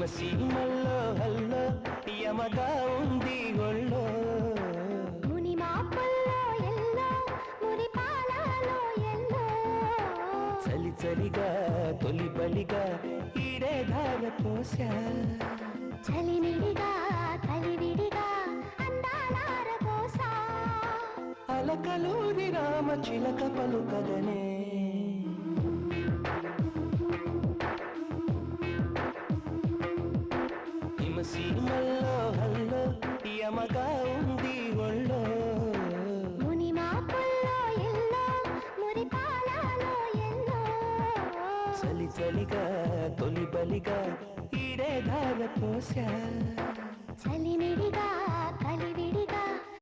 సీమల్లో hello యమగా ఉంది ఒళ్ళో ముని మాపల్లో yellow మురి పాలలో ఎల్లో చలి చలిగా తొలి బలిగా ఈడే ధార పోసా చలినిడిగా కలివిడిగా అందాలార పోసా అలకలూరి రామ చిలక పలుకగనే సీమల్లో హల్లో యమగా ఉంది ఒళ్ళో ముని మాపల్లో ఎల్లో మురి పాలలో ఎల్లో చలి చలిగా తొలి బలిగా ఈడే ధార పోసా చలినిడిగా కలివిడి